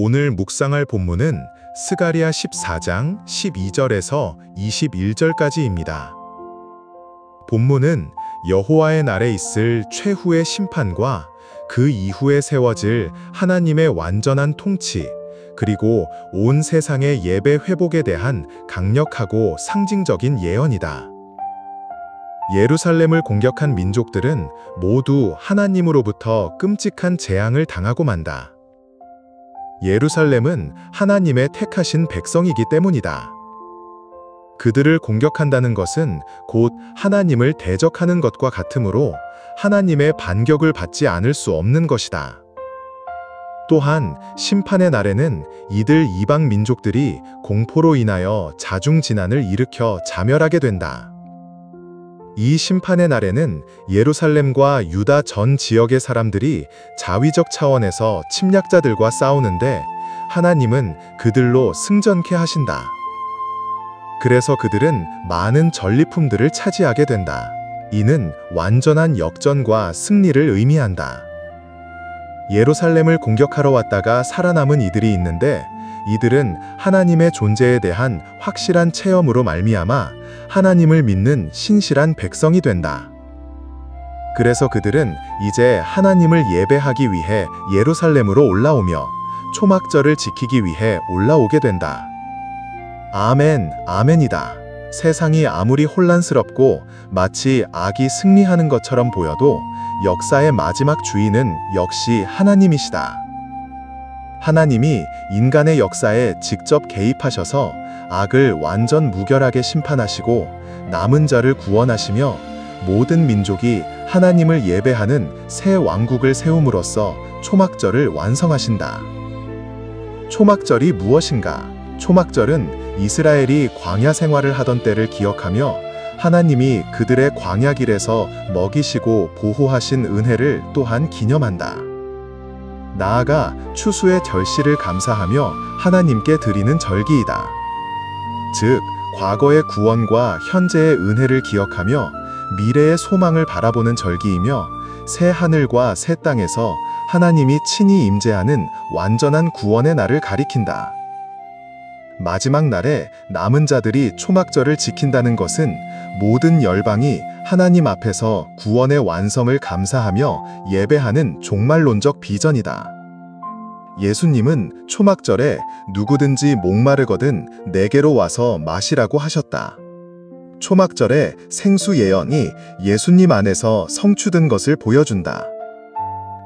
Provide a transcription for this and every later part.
오늘 묵상할 본문은 스가랴 14장 12절에서 21절까지입니다. 본문은 여호와의 날에 있을 최후의 심판과 그 이후에 세워질 하나님의 완전한 통치, 그리고 온 세상의 예배 회복에 대한 강력하고 상징적인 예언이다. 예루살렘을 공격한 민족들은 모두 하나님으로부터 끔찍한 재앙을 당하고 만다. 예루살렘은 하나님의 택하신 백성이기 때문이다. 그들을 공격한다는 것은 곧 하나님을 대적하는 것과 같으므로 하나님의 반격을 받지 않을 수 없는 것이다. 또한 심판의 날에는 이들 이방 민족들이 공포로 인하여 자중진환을 일으켜 자멸하게 된다. 이 심판의 날에는 예루살렘과 유다 전 지역의 사람들이 자위적 차원에서 침략자들과 싸우는데 하나님은 그들로 승전케 하신다. 그래서 그들은 많은 전리품들을 차지하게 된다. 이는 완전한 역전과 승리를 의미한다. 예루살렘을 공격하러 왔다가 살아남은 이들이 있는데 이들은 하나님의 존재에 대한 확실한 체험으로 말미암아 하나님을 믿는 신실한 백성이 된다. 그래서 그들은 이제 하나님을 예배하기 위해 예루살렘으로 올라오며 초막절을 지키기 위해 올라오게 된다. 아멘, 아멘이다. 세상이 아무리 혼란스럽고 마치 악이 승리하는 것처럼 보여도 역사의 마지막 주인은 역시 하나님이시다. 하나님이 인간의 역사에 직접 개입하셔서 악을 완전 무결하게 심판하시고 남은 자를 구원하시며 모든 민족이 하나님을 예배하는 새 왕국을 세움으로써 초막절을 완성하신다. 초막절이 무엇인가? 초막절은 이스라엘이 광야 생활을 하던 때를 기억하며 하나님이 그들의 광야 길에서 먹이시고 보호하신 은혜를 또한 기념한다. 나아가 추수의 결실을 감사하며 하나님께 드리는 절기이다. 즉, 과거의 구원과 현재의 은혜를 기억하며 미래의 소망을 바라보는 절기이며 새 하늘과 새 땅에서 하나님이 친히 임재하는 완전한 구원의 날을 가리킨다. 마지막 날에 남은 자들이 초막절을 지킨다는 것은 모든 열방이 하나님 앞에서 구원의 완성을 감사하며 예배하는 종말론적 비전이다. 예수님은 초막절에 누구든지 목마르거든 내게로 와서 마시라고 하셨다. 초막절의 생수 예언이 예수님 안에서 성취된 것을 보여준다.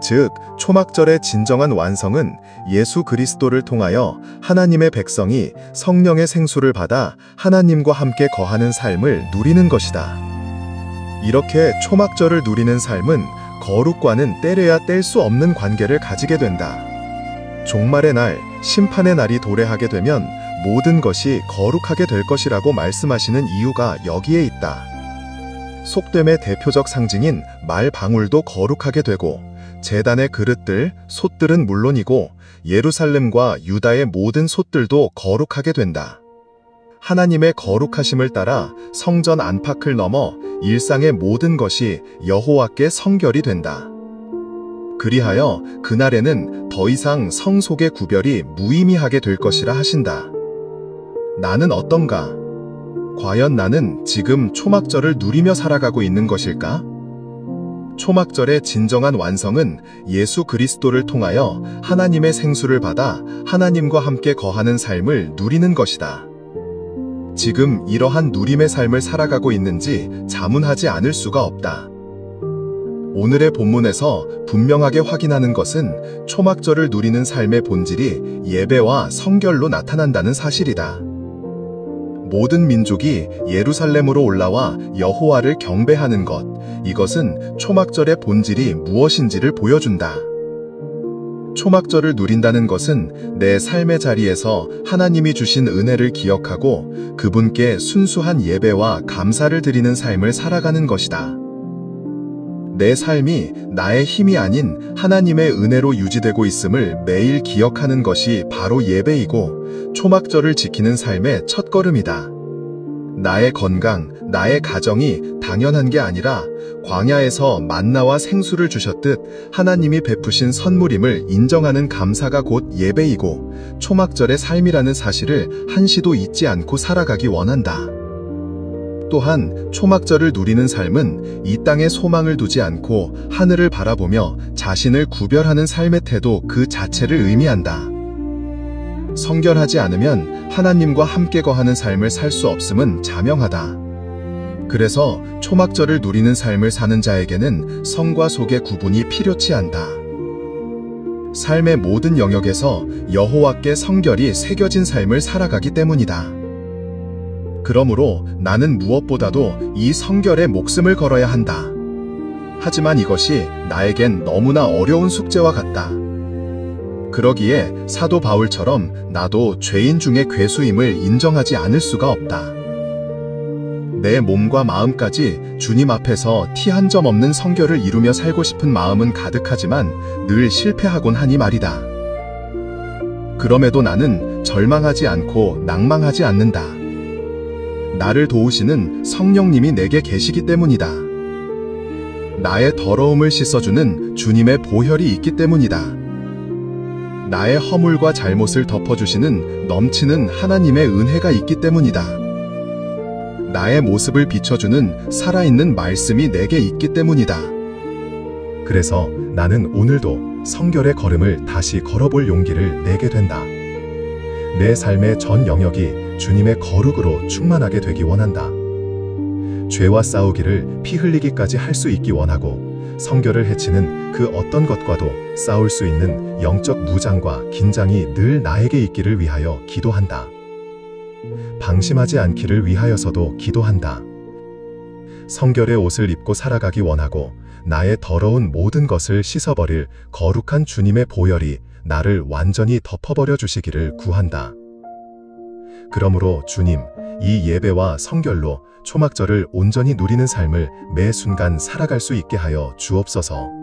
즉, 초막절의 진정한 완성은 예수 그리스도를 통하여 하나님의 백성이 성령의 생수를 받아 하나님과 함께 거하는 삶을 누리는 것이다. 이렇게 초막절을 누리는 삶은 거룩과는 떼려야 뗄 수 없는 관계를 가지게 된다. 종말의 날, 심판의 날이 도래하게 되면 모든 것이 거룩하게 될 것이라고 말씀하시는 이유가 여기에 있다. 속됨의 대표적 상징인 말방울도 거룩하게 되고 제단의 그릇들, 솥들은 물론이고 예루살렘과 유다의 모든 솥들도 거룩하게 된다. 하나님의 거룩하심을 따라 성전 안팎을 넘어 일상의 모든 것이 여호와께 성결이 된다. 그리하여 그날에는 더 이상 성 속의 구별이 무의미하게 될 것이라 하신다. 나는 어떤가? 과연 나는 지금 초막절을 누리며 살아가고 있는 것일까? 초막절의 진정한 완성은 예수 그리스도를 통하여 하나님의 생수를 받아 하나님과 함께 거하는 삶을 누리는 것이다. 지금 이러한 누림의 삶을 살아가고 있는지 자문하지 않을 수가 없다. 오늘의 본문에서 분명하게 확인하는 것은 초막절을 누리는 삶의 본질이 예배와 성결로 나타난다는 사실이다. 모든 민족이 예루살렘으로 올라와 여호와를 경배하는 것, 이것은 초막절의 본질이 무엇인지를 보여준다. 초막절을 누린다는 것은 내 삶의 자리에서 하나님이 주신 은혜를 기억하고 그분께 순수한 예배와 감사를 드리는 삶을 살아가는 것이다. 내 삶이 나의 힘이 아닌 하나님의 은혜로 유지되고 있음을 매일 기억하는 것이 바로 예배이고 초막절을 지키는 삶의 첫걸음이다. 나의 건강, 나의 가정이 당연한 게 아니라 광야에서 만나와 생수를 주셨듯 하나님이 베푸신 선물임을 인정하는 감사가 곧 예배이고 초막절의 삶이라는 사실을 한시도 잊지 않고 살아가기 원한다. 또한 초막절을 누리는 삶은 이 땅에 소망을 두지 않고 하늘을 바라보며 자신을 구별하는 삶의 태도 그 자체를 의미한다. 성결하지 않으면 하나님과 함께 거하는 삶을 살 수 없음은 자명하다. 그래서 초막절을 누리는 삶을 사는 자에게는 성과 속의 구분이 필요치 않다. 삶의 모든 영역에서 여호와께 성결이 새겨진 삶을 살아가기 때문이다. 그러므로 나는 무엇보다도 이 성결에 목숨을 걸어야 한다. 하지만 이것이 나에겐 너무나 어려운 숙제와 같다. 그러기에 사도 바울처럼 나도 죄인 중에 괴수임을 인정하지 않을 수가 없다. 내 몸과 마음까지 주님 앞에서 티 한 점 없는 성결을 이루며 살고 싶은 마음은 가득하지만 늘 실패하곤 하니 말이다. 그럼에도 나는 절망하지 않고 낭망하지 않는다. 나를 도우시는 성령님이 내게 계시기 때문이다. 나의 더러움을 씻어주는 주님의 보혈이 있기 때문이다. 나의 허물과 잘못을 덮어주시는 넘치는 하나님의 은혜가 있기 때문이다. 나의 모습을 비춰주는 살아있는 말씀이 내게 있기 때문이다. 그래서 나는 오늘도 성결의 걸음을 다시 걸어볼 용기를 내게 된다. 내 삶의 전 영역이 주님의 거룩으로 충만하게 되기 원한다. 죄와 싸우기를 피 흘리기까지 할 수 있기 원하고 성결을 해치는 그 어떤 것과도 싸울 수 있는 영적 무장과 긴장이 늘 나에게 있기를 위하여 기도한다. 방심하지 않기를 위하여서도 기도한다. 성결의 옷을 입고 살아가기 원하고 나의 더러운 모든 것을 씻어버릴 거룩한 주님의 보혈이 나를 완전히 덮어버려 주시기를 구한다. 그러므로 주님, 이 예배와 성결로 초막절을 온전히 누리는 삶을 매 순간 살아갈 수 있게 하여 주옵소서.